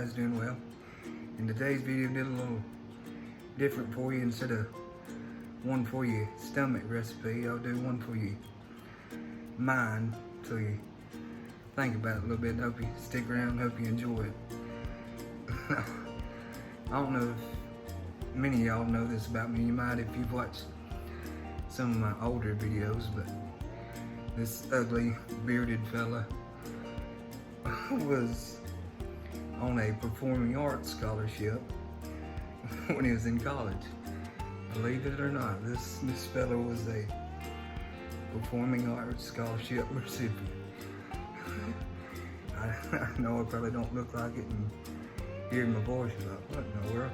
everybody's doing well. In today's video, did a little different for you. Instead of one for your stomach recipe, I'll do one for you mind, so you think about it a little bit. Hope you stick around, hope you enjoy it. I don't know if many of y'all know this about me. You might if you've watched some of my older videos, but this ugly bearded fella was on a performing arts scholarship when he was in college. Believe it or not, this fella was a performing arts scholarship recipient. I know I probably don't look like it, and hearing my voice is like, what in the world?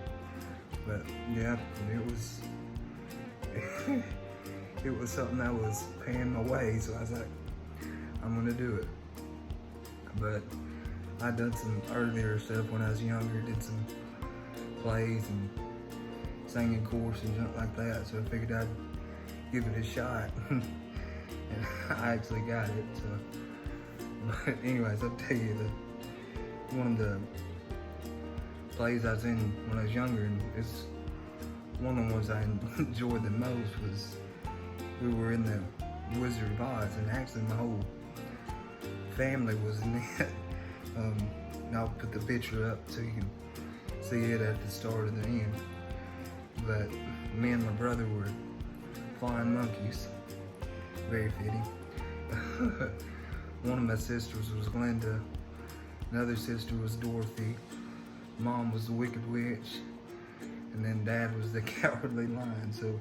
But yeah, it was it was something that was paying my way, so I was like, I'm gonna do it. But I done some earlier stuff when I was younger, did some plays and singing course and junk like that, so I figured I'd give it a shot. And I actually got it, so. But anyways, I'll tell you that one of the plays I was in when I was younger, and it's one of the ones I enjoyed the most, was we were in the Wizard of Oz, and actually my whole family was in it. And I'll put the picture up so you can see it at the start and the end. But me and my brother were flying monkeys. Very fitting. One of my sisters was Glenda. Another sister was Dorothy. Mom was the Wicked Witch. And then Dad was the Cowardly Lion. So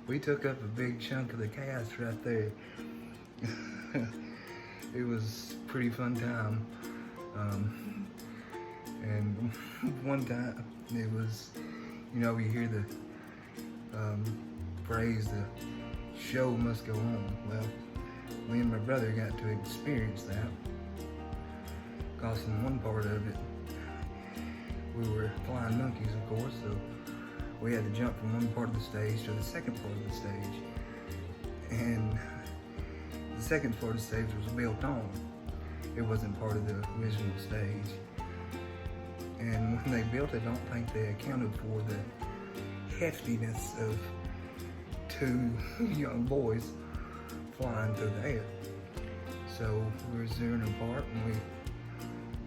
we took up a big chunk of the cast right there. It was a pretty fun time. And one time it was, you know, you hear the phrase, the show must go on. Well, me and my brother got to experience that. Because in one part of it, we were flying monkeys, of course, so we had to jump from one part of the stage to the second part of the stage. And the second part of the stage was built on. It wasn't part of the original stage. And when they built it, I don't think they accounted for the heftiness of two young boys flying through the air. So we were zeroing apart, and we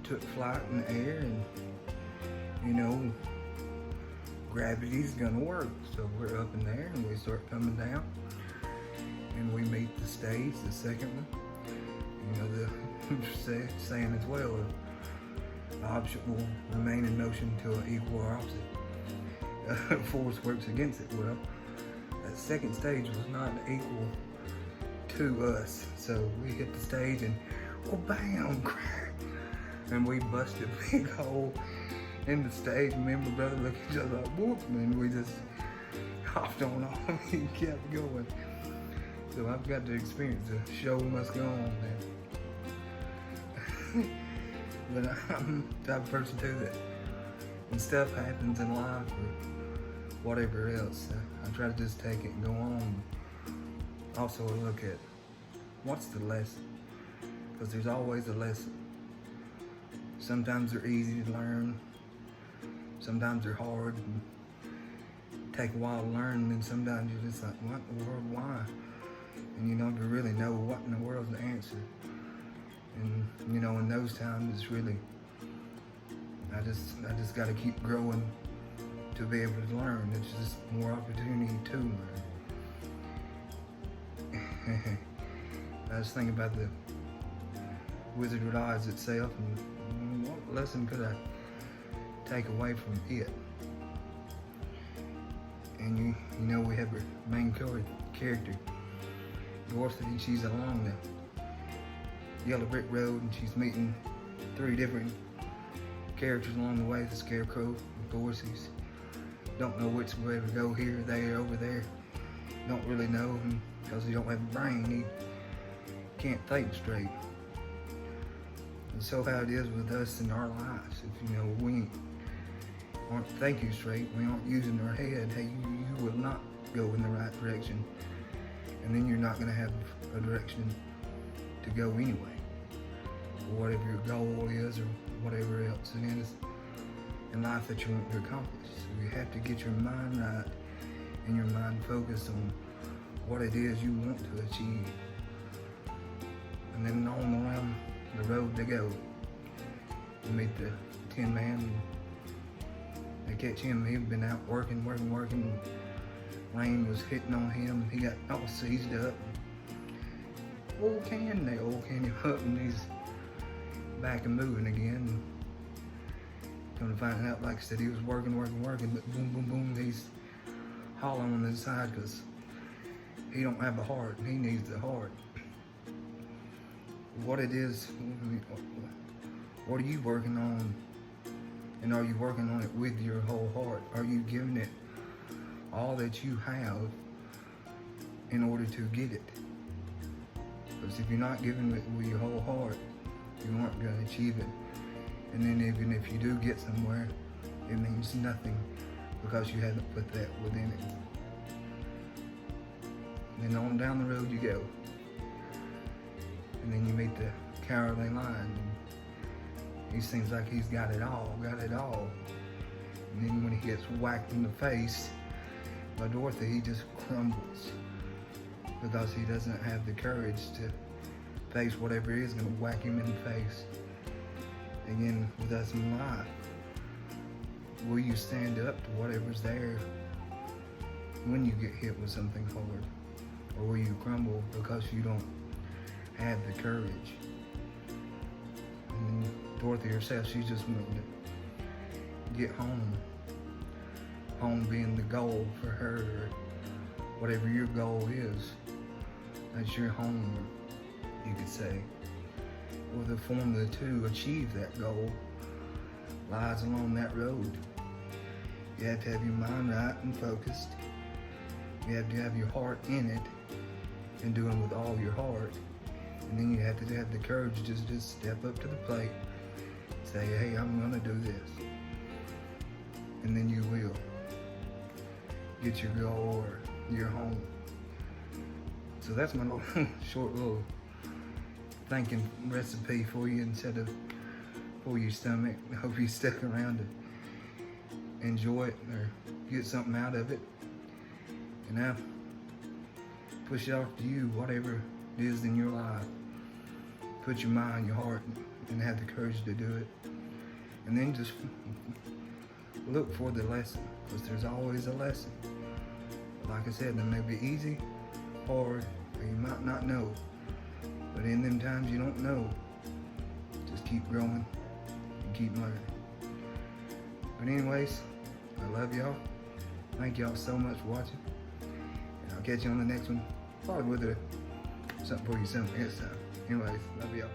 took flight in the air, and you know, gravity's gonna work. So we're up in there, and we start coming down, and we meet the stage, the second one. You know, the saying as well, the object will remain in motion until an equal or opposite force works against it. Well, that second stage was not equal to us, so we hit the stage and bam, crack, and we busted a big hole in the stage. Me and my brother looked at each other like, whoop, and we just hopped on off and kept going. So I've got to experience the show must go on, man. But I'm the type of person too that when stuff happens in life or whatever else, I try to just take it and go on. Also look at what's the lesson, because there's always a lesson. Sometimes they're easy to learn, sometimes they're hard and take a while to learn, and then sometimes you're just like, what in the world, why? And you don't really know what in the world's the answer. And you know, in those times, it's really, I just got to keep growing to be able to learn. It's just more opportunity to learn. I was thinking about the Wizard of Oz itself, and what lesson could I take away from it? And you know, we have our main character, Dorothy. She's along the yellow brick road, and she's meeting 3 different characters along the way. The Scarecrow, of course, he's don't know which way to go, here, there, over there. Don't really know, because he don't have a brain. He can't think straight. And so how it is with us in our lives. If you know we aren't thinking straight, we aren't using our head, hey, you will not go in the right direction, and then you're not going to have a direction to go anyway, or whatever your goal is, or whatever else it is. in life that you want to accomplish. So you have to get your mind right and your mind focused on what it is you want to achieve. And then on around the road they go. You meet the Tin Man. They catch him. He'd been out working. Rain was hitting on him. He got all seized up. They oil can him up, and he's back and moving again. Come to find out, like I said, he was working, but boom, he's hollering on his side because he don't have a heart. He needs the heart. What it is, what are you working on? And are you working on it with your whole heart? Are you giving it all that you have in order to get it? Because if you're not giving it with your whole heart, you aren't going to achieve it. And then even if you do get somewhere, it means nothing because you haven't put that within it. And then on down the road you go. And then you meet the Cowardly Lion. And he seems like he's got it all. And then when he gets whacked in the face by Dorothy, he just crumbles because he doesn't have the courage to face whatever is going to whack him in the face. Again, with us in life, will you stand up to whatever's there when you get hit with something hard? Or will you crumble because you don't have the courage? And Dorothy herself, she's just wanting to get home. Home being the goal for her, or whatever your goal is. That's your home, you could say. Or the formula to achieve that goal lies along that road. You have to have your mind right and focused. You have to have your heart in it and do it with all your heart. And then you have to have the courage to just step up to the plate, say, hey, I'm gonna do this. And then you will get your goal or your home. So that's my little short little thinking recipe for you instead of for your stomach. I hope you stick around to enjoy it or get something out of it. And now push it off to you, whatever it is in your life. Put your mind, your heart, and have the courage to do it. And then just look for the lesson, because there's always a lesson. Like I said, they may be easy, hard, or you might not know. But in them times you don't know, just keep growing and keep learning. But anyways, I love y'all. Thank y'all so much for watching. And I'll catch you on the next one. Probably with something for you some next time. Anyways, love y'all.